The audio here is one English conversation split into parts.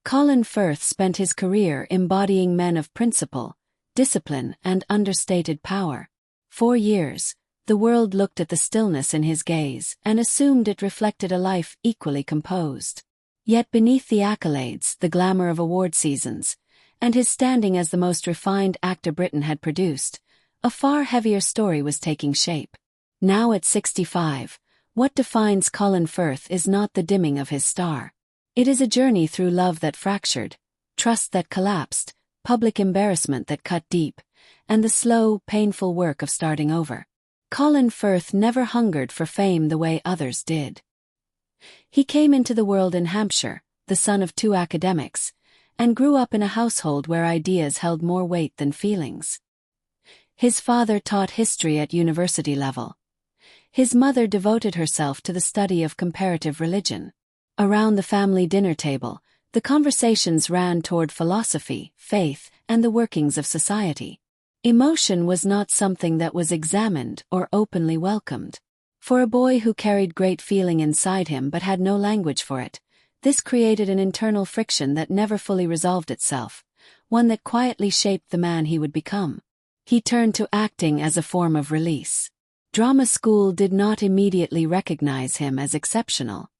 Colin Firth spent his career embodying men of principle, discipline, and understated power. For years, the world looked at the stillness in his gaze and assumed it reflected a life equally composed. Yet beneath the accolades, the glamour of award seasons, and his standing as the most refined actor Britain had produced, a far heavier story was taking shape. Now at 65, what defines Colin Firth is not the dimming of his star. It is a journey through love that fractured, trust that collapsed, public embarrassment that cut deep, and the slow, painful work of starting over. Colin Firth never hungered for fame the way others did. He came into the world in Hampshire, the son of two academics, and grew up in a household where ideas held more weight than feelings. His father taught history at university level. His mother devoted herself to the study of comparative religion. Around the family dinner table, the conversations ran toward philosophy, faith, and the workings of society. Emotion was not something that was examined or openly welcomed. For a boy who carried great feeling inside him but had no language for it, this created an internal friction that never fully resolved itself, one that quietly shaped the man he would become. He turned to acting as a form of release. Drama school did not immediately recognize him as exceptional.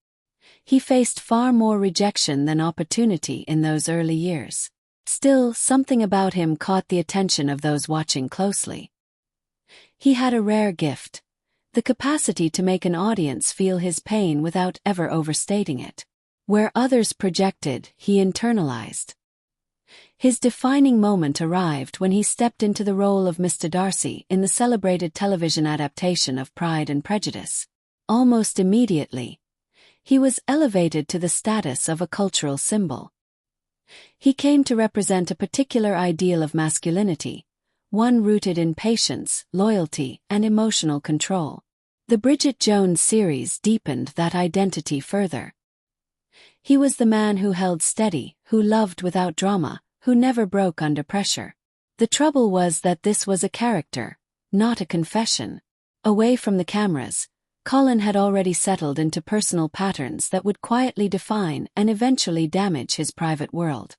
He faced far more rejection than opportunity in those early years. Still, something about him caught the attention of those watching closely. He had a rare gift, the capacity to make an audience feel his pain without ever overstating it. Where others projected, he internalized. His defining moment arrived when he stepped into the role of Mr. Darcy in the celebrated television adaptation of Pride and Prejudice. Almost immediately, he was elevated to the status of a cultural symbol. He came to represent a particular ideal of masculinity, one rooted in patience, loyalty, and emotional control. The Bridget Jones series deepened that identity further. He was the man who held steady, who loved without drama, who never broke under pressure. The trouble was that this was a character, not a confession. Away from the cameras, Colin had already settled into personal patterns that would quietly define and eventually damage his private world.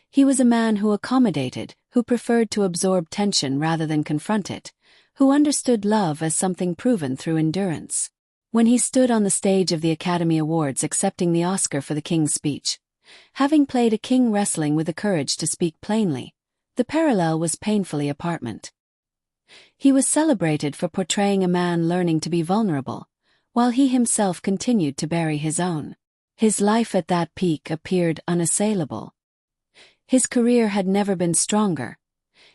He was a man who accommodated, who preferred to absorb tension rather than confront it, who understood love as something proven through endurance. When he stood on the stage of the Academy Awards accepting the Oscar for the King's Speech, having played a king wrestling with the courage to speak plainly, the parallel was painfully apparent. He was celebrated for portraying a man learning to be vulnerable, while he himself continued to bury his own. His life at that peak appeared unassailable. His career had never been stronger.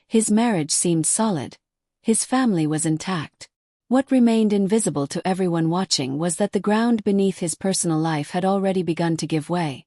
His marriage seemed solid. His family was intact. What remained invisible to everyone watching was that the ground beneath his personal life had already begun to give way,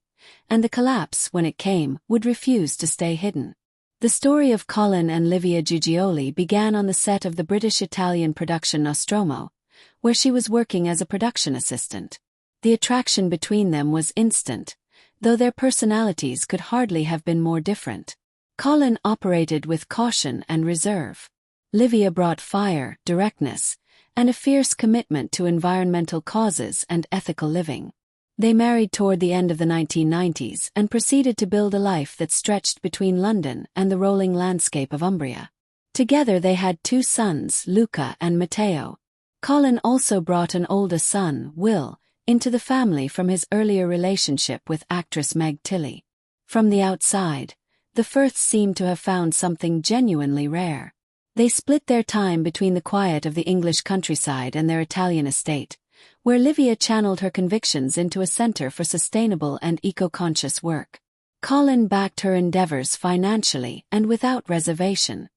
and the collapse, when it came, would refuse to stay hidden. The story of Colin and Livia Giugioli began on the set of the British-Italian production Nostromo, where she was working as a production assistant. The attraction between them was instant, though their personalities could hardly have been more different. Colin operated with caution and reserve. Livia brought fire, directness, and a fierce commitment to environmental causes and ethical living. They married toward the end of the 1990s and proceeded to build a life that stretched between London and the rolling landscape of Umbria. Together they had two sons, Luca and Matteo. Colin also brought an older son, Will, into the family from his earlier relationship with actress Meg Tilly. From the outside, the Firths seemed to have found something genuinely rare. They split their time between the quiet of the English countryside and their Italian estate, where Livia channeled her convictions into a center for sustainable and eco-conscious work. Colin backed her endeavors financially and without reservation.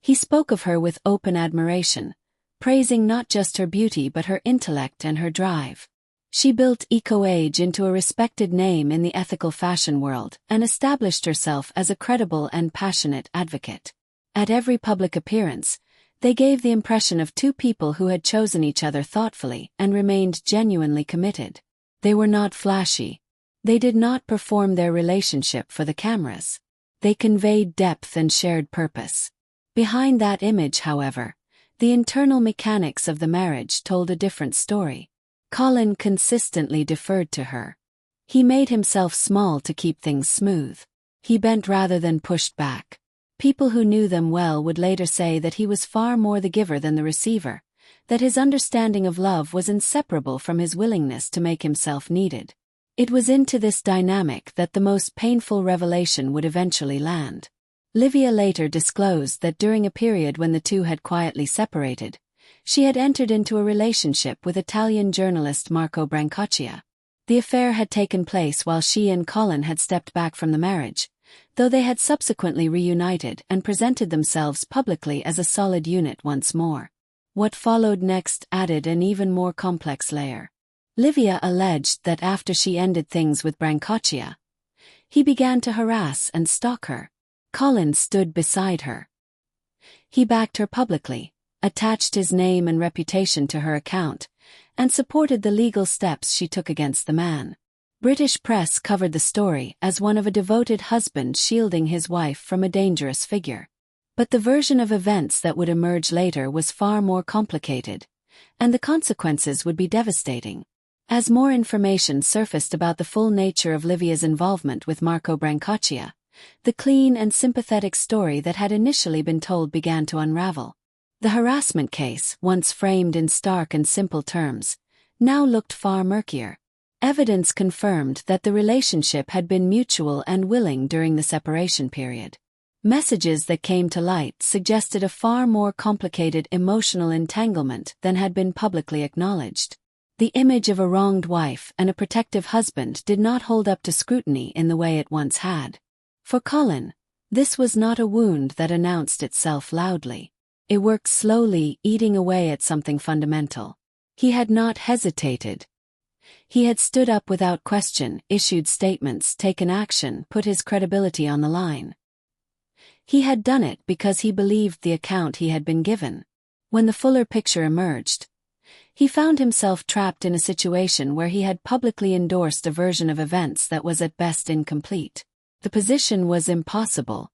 He spoke of her with open admiration, praising not just her beauty but her intellect and her drive. She built Eco-Age into a respected name in the ethical fashion world and established herself as a credible and passionate advocate. At every public appearance, they gave the impression of two people who had chosen each other thoughtfully and remained genuinely committed. They were not flashy. They did not perform their relationship for the cameras. They conveyed depth and shared purpose. Behind that image, however, the internal mechanics of the marriage told a different story. Colin consistently deferred to her. He made himself small to keep things smooth. He bent rather than pushed back. People who knew them well would later say that he was far more the giver than the receiver, that his understanding of love was inseparable from his willingness to make himself needed. It was into this dynamic that the most painful revelation would eventually land. Livia later disclosed that during a period when the two had quietly separated, she had entered into a relationship with Italian journalist Marco Brancaccia. The affair had taken place while she and Colin had stepped back from the marriage, though they had subsequently reunited and presented themselves publicly as a solid unit once more. What followed next added an even more complex layer. Livia alleged that after she ended things with Brancaccia, he began to harass and stalk her. Colin stood beside her. He backed her publicly, attached his name and reputation to her account, and supported the legal steps she took against the man. British press covered the story as one of a devoted husband shielding his wife from a dangerous figure. But the version of events that would emerge later was far more complicated, and the consequences would be devastating. As more information surfaced about the full nature of Livia's involvement with Marco Brancaccia, the clean and sympathetic story that had initially been told began to unravel. The harassment case, once framed in stark and simple terms, now looked far murkier. Evidence confirmed that the relationship had been mutual and willing during the separation period. Messages that came to light suggested a far more complicated emotional entanglement than had been publicly acknowledged. The image of a wronged wife and a protective husband did not hold up to scrutiny in the way it once had. For Colin, this was not a wound that announced itself loudly. It worked slowly, eating away at something fundamental. He had not hesitated. He had stood up without question, issued statements, taken action, put his credibility on the line. He had done it because he believed the account he had been given. When the fuller picture emerged, he found himself trapped in a situation where he had publicly endorsed a version of events that was at best incomplete. The position was impossible.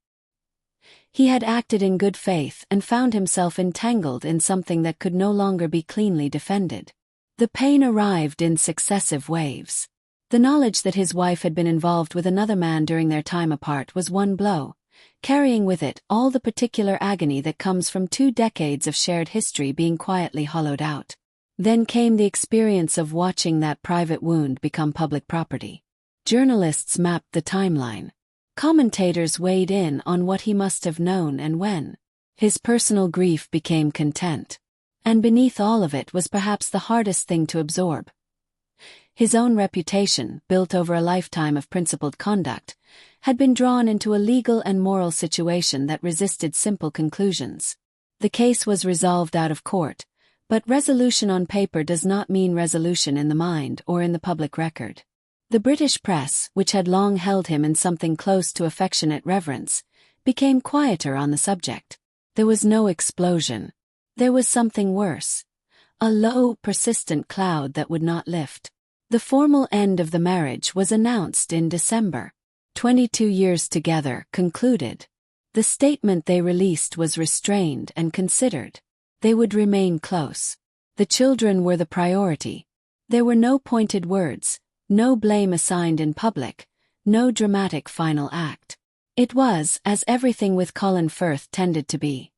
He had acted in good faith and found himself entangled in something that could no longer be cleanly defended. The pain arrived in successive waves. The knowledge that his wife had been involved with another man during their time apart was one blow, carrying with it all the particular agony that comes from 2 decades of shared history being quietly hollowed out. Then came the experience of watching that private wound become public property. Journalists mapped the timeline. Commentators weighed in on what he must have known and when. His personal grief became content. And beneath all of it was perhaps the hardest thing to absorb. His own reputation, built over a lifetime of principled conduct, had been drawn into a legal and moral situation that resisted simple conclusions. The case was resolved out of court, but resolution on paper does not mean resolution in the mind or in the public record. The British press, which had long held him in something close to affectionate reverence, became quieter on the subject. There was no explosion. There was something worse. A low, persistent cloud that would not lift. The formal end of the marriage was announced in December. 22 years together concluded. The statement they released was restrained and considered. They would remain close. The children were the priority. There were no pointed words, no blame assigned in public, no dramatic final act. It was, as everything with Colin Firth tended to be,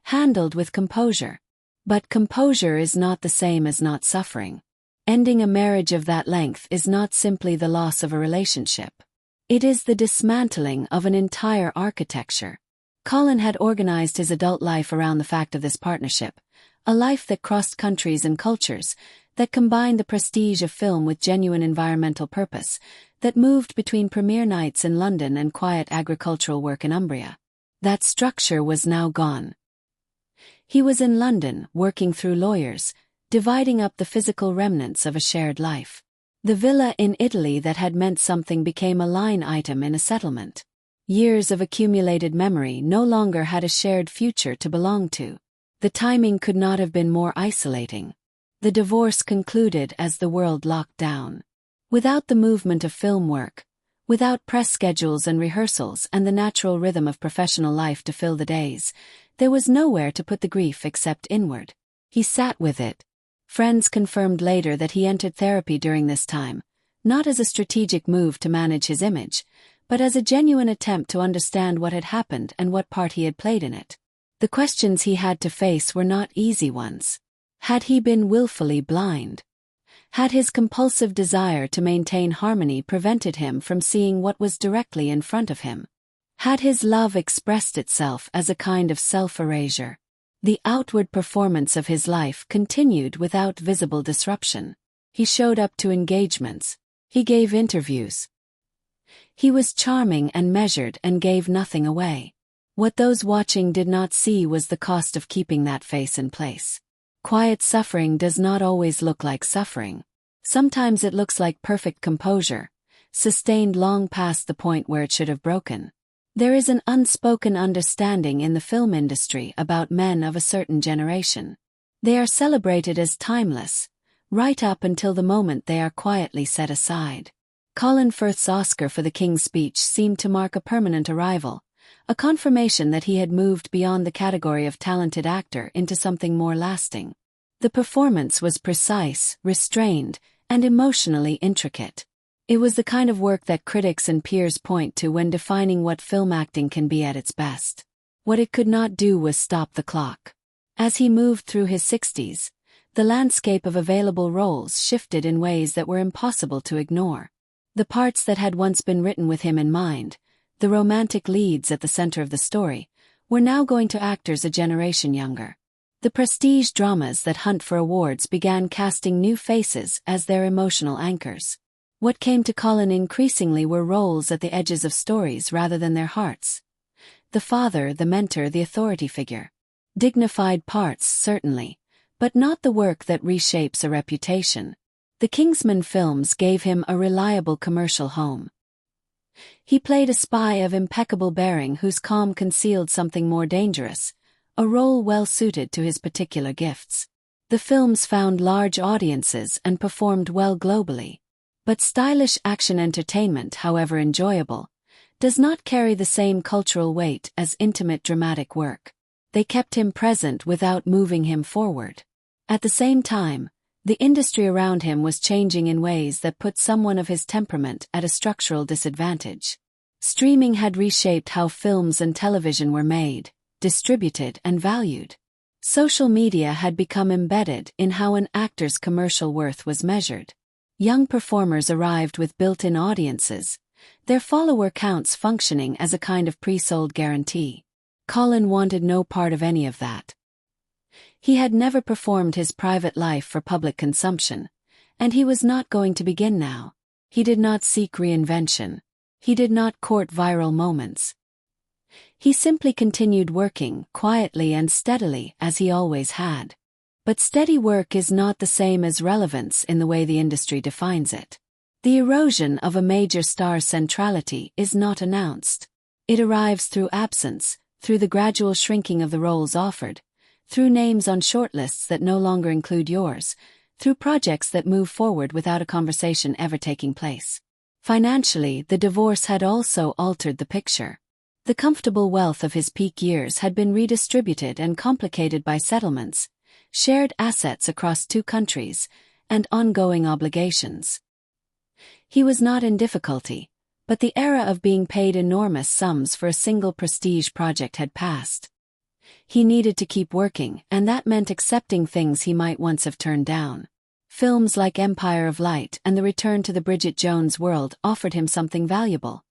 handled with composure. But composure is not the same as not suffering. Ending a marriage of that length is not simply the loss of a relationship. It is the dismantling of an entire architecture. Colin had organized his adult life around the fact of this partnership, a life that crossed countries and cultures, that combined the prestige of film with genuine environmental purpose, that moved between premiere nights in London and quiet agricultural work in Umbria. That structure was now gone. He was in London, working through lawyers, dividing up the physical remnants of a shared life. The villa in Italy that had meant something became a line item in a settlement. Years of accumulated memory no longer had a shared future to belong to. The timing could not have been more isolating. The divorce concluded as the world locked down. Without the movement of film work, without press schedules and rehearsals and the natural rhythm of professional life to fill the days, there was nowhere to put the grief except inward. He sat with it. Friends confirmed later that he entered therapy during this time, not as a strategic move to manage his image, but as a genuine attempt to understand what had happened and what part he had played in it. The questions he had to face were not easy ones. Had he been willfully blind? Had his compulsive desire to maintain harmony prevented him from seeing what was directly in front of him? Had his love expressed itself as a kind of self-erasure? The outward performance of his life continued without visible disruption. He showed up to engagements. He gave interviews. He was charming and measured and gave nothing away. What those watching did not see was the cost of keeping that face in place. Quiet suffering does not always look like suffering. Sometimes it looks like perfect composure, sustained long past the point where it should have broken. There is an unspoken understanding in the film industry about men of a certain generation. They are celebrated as timeless, right up until the moment they are quietly set aside. Colin Firth's Oscar for The King's Speech seemed to mark a permanent arrival, a confirmation that he had moved beyond the category of talented actor into something more lasting. The performance was precise, restrained, and emotionally intricate. It was the kind of work that critics and peers point to when defining what film acting can be at its best. What it could not do was stop the clock. As he moved through his 60s, the landscape of available roles shifted in ways that were impossible to ignore. The parts that had once been written with him in mind, the romantic leads at the center of the story, were now going to actors a generation younger. The prestige dramas that hunt for awards began casting new faces as their emotional anchors. What came to Colin increasingly were roles at the edges of stories rather than their hearts. The father, the mentor, the authority figure. Dignified parts, certainly, but not the work that reshapes a reputation. The Kingsman films gave him a reliable commercial home. He played a spy of impeccable bearing whose calm concealed something more dangerous, a role well suited to his particular gifts. The films found large audiences and performed well globally. But stylish action entertainment, however enjoyable, does not carry the same cultural weight as intimate dramatic work. They kept him present without moving him forward. At the same time, the industry around him was changing in ways that put someone of his temperament at a structural disadvantage. Streaming had reshaped how films and television were made, distributed, and valued. Social media had become embedded in how an actor's commercial worth was measured. Young performers arrived with built-in audiences, their follower counts functioning as a kind of pre-sold guarantee. Colin wanted no part of any of that. He had never performed his private life for public consumption, and he was not going to begin now. He did not seek reinvention. He did not court viral moments. He simply continued working, quietly and steadily, as he always had. But steady work is not the same as relevance in the way the industry defines it. The erosion of a major star's centrality is not announced. It arrives through absence, through the gradual shrinking of the roles offered, through names on shortlists that no longer include yours, through projects that move forward without a conversation ever taking place. Financially, the divorce had also altered the picture. The comfortable wealth of his peak years had been redistributed and complicated by settlements, shared assets across 2 countries, and ongoing obligations. He was not in difficulty, but the era of being paid enormous sums for a single prestige project had passed. He needed to keep working, and that meant accepting things he might once have turned down. Films like Empire of Light and The Return to the Bridget Jones World offered him something valuable.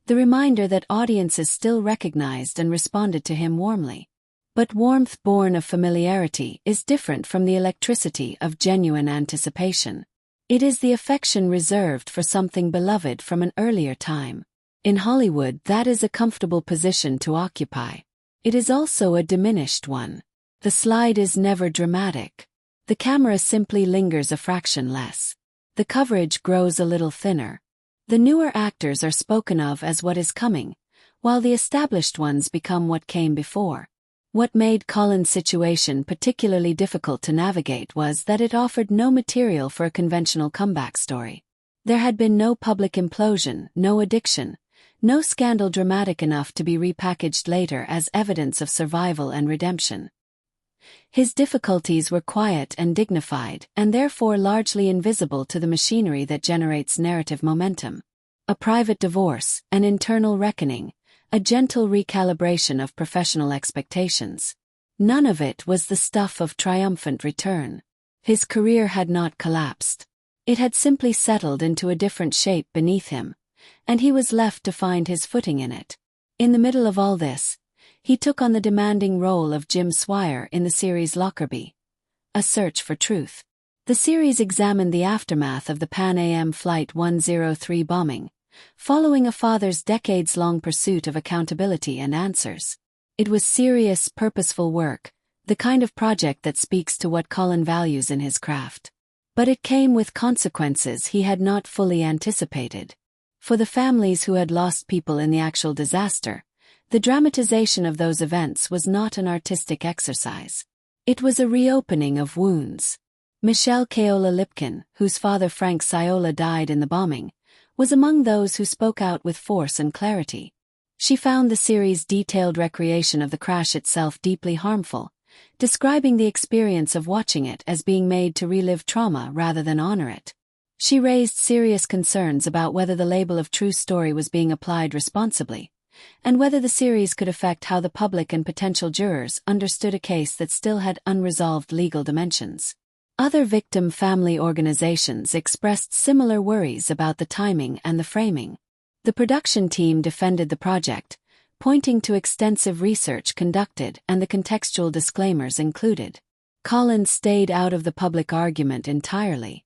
The reminder that audiences still recognized and responded to him warmly. But warmth born of familiarity is different from the electricity of genuine anticipation. It is the affection reserved for something beloved from an earlier time. In Hollywood, that is a comfortable position to occupy. It is also a diminished one. The slide is never dramatic. The camera simply lingers a fraction less. The coverage grows a little thinner. The newer actors are spoken of as what is coming, while the established ones become what came before. What made Colin's situation particularly difficult to navigate was that it offered no material for a conventional comeback story. There had been no public implosion, no addiction, no scandal dramatic enough to be repackaged later as evidence of survival and redemption. His difficulties were quiet and dignified, and therefore largely invisible to the machinery that generates narrative momentum. A private divorce, an internal reckoning, a gentle recalibration of professional expectations. None of it was the stuff of triumphant return. His career had not collapsed. It had simply settled into a different shape beneath him, and he was left to find his footing in it. In the middle of all this, he took on the demanding role of Jim Swire in the series Lockerbie, A Search for Truth. The series examined the aftermath of the Pan Am Flight 103 bombing, following a father's decades-long pursuit of accountability and answers. It was serious, purposeful work, the kind of project that speaks to what Colin values in his craft. But it came with consequences he had not fully anticipated. For the families who had lost people in the actual disaster, the dramatization of those events was not an artistic exercise. It was a reopening of wounds. Michelle Keola Lipkin, whose father Frank Sciola died in the bombing, was among those who spoke out with force and clarity. She found the series' detailed recreation of the crash itself deeply harmful, describing the experience of watching it as being made to relive trauma rather than honor it. She raised serious concerns about whether the label of true story was being applied responsibly, and whether the series could affect how the public and potential jurors understood a case that still had unresolved legal dimensions. Other victim family organizations expressed similar worries about the timing and the framing. The production team defended the project, pointing to extensive research conducted and the contextual disclaimers included. Colin stayed out of the public argument entirely.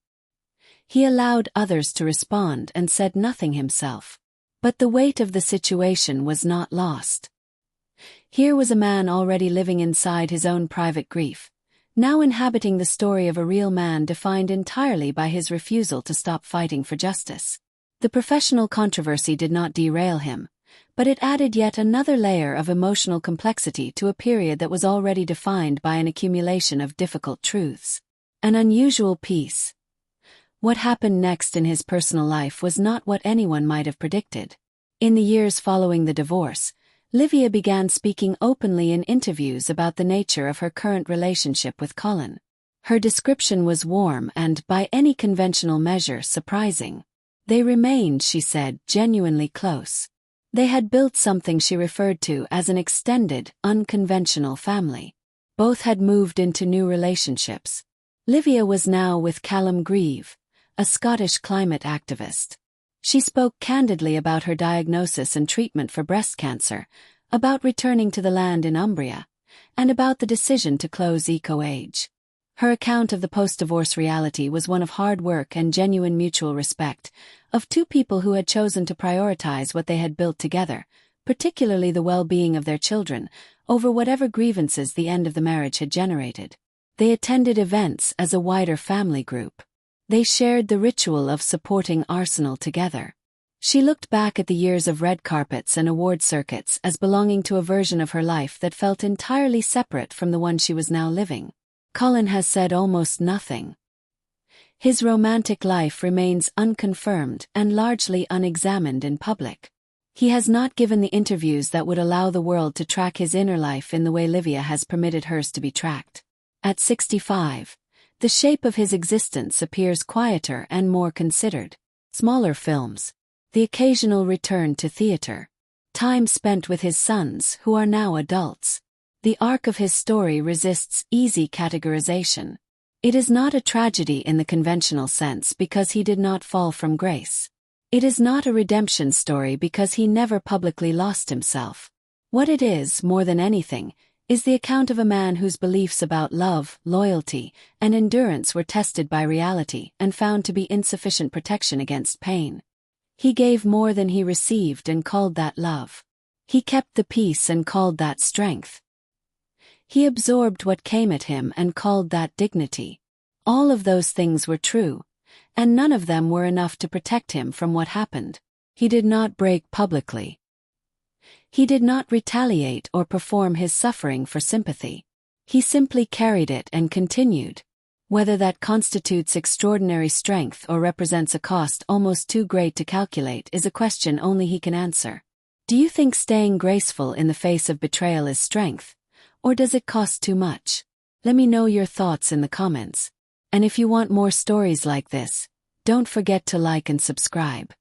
He allowed others to respond and said nothing himself. But the weight of the situation was not lost. Here was a man already living inside his own private grief, now inhabiting the story of a real man defined entirely by his refusal to stop fighting for justice. The professional controversy did not derail him, but it added yet another layer of emotional complexity to a period that was already defined by an accumulation of difficult truths. An unusual piece. What happened next in his personal life was not what anyone might have predicted. In the years following the divorce, Livia began speaking openly in interviews about the nature of her current relationship with Colin. Her description was warm and, by any conventional measure, surprising. They remained, she said, genuinely close. They had built something she referred to as an extended, unconventional family. Both had moved into new relationships. Livia was now with Callum Grieve, a Scottish climate activist. She spoke candidly about her diagnosis and treatment for breast cancer, about returning to the land in Umbria, and about the decision to close Eco-Age. Her account of the post-divorce reality was one of hard work and genuine mutual respect, of two people who had chosen to prioritize what they had built together, particularly the well-being of their children, over whatever grievances the end of the marriage had generated. They attended events as a wider family group. They shared the ritual of supporting Arsenal together. She looked back at the years of red carpets and award circuits as belonging to a version of her life that felt entirely separate from the one she was now living. Colin has said almost nothing. His romantic life remains unconfirmed and largely unexamined in public. He has not given the interviews that would allow the world to track his inner life in the way Livia has permitted hers to be tracked. At 65, the shape of his existence appears quieter and more considered. Smaller films. The occasional return to theater. Time spent with his sons, who are now adults. The arc of his story resists easy categorization. It is not a tragedy in the conventional sense because he did not fall from grace. It is not a redemption story because he never publicly lost himself. What it is, more than anything, is the account of a man whose beliefs about love, loyalty, and endurance were tested by reality and found to be insufficient protection against pain. He gave more than he received and called that love. He kept the peace and called that strength. He absorbed what came at him and called that dignity. All of those things were true, and none of them were enough to protect him from what happened. He did not break publicly. He did not retaliate or perform his suffering for sympathy. He simply carried it and continued. Whether that constitutes extraordinary strength or represents a cost almost too great to calculate is a question only he can answer. Do you think staying graceful in the face of betrayal is strength, or does it cost too much? Let me know your thoughts in the comments. And if you want more stories like this, don't forget to like and subscribe.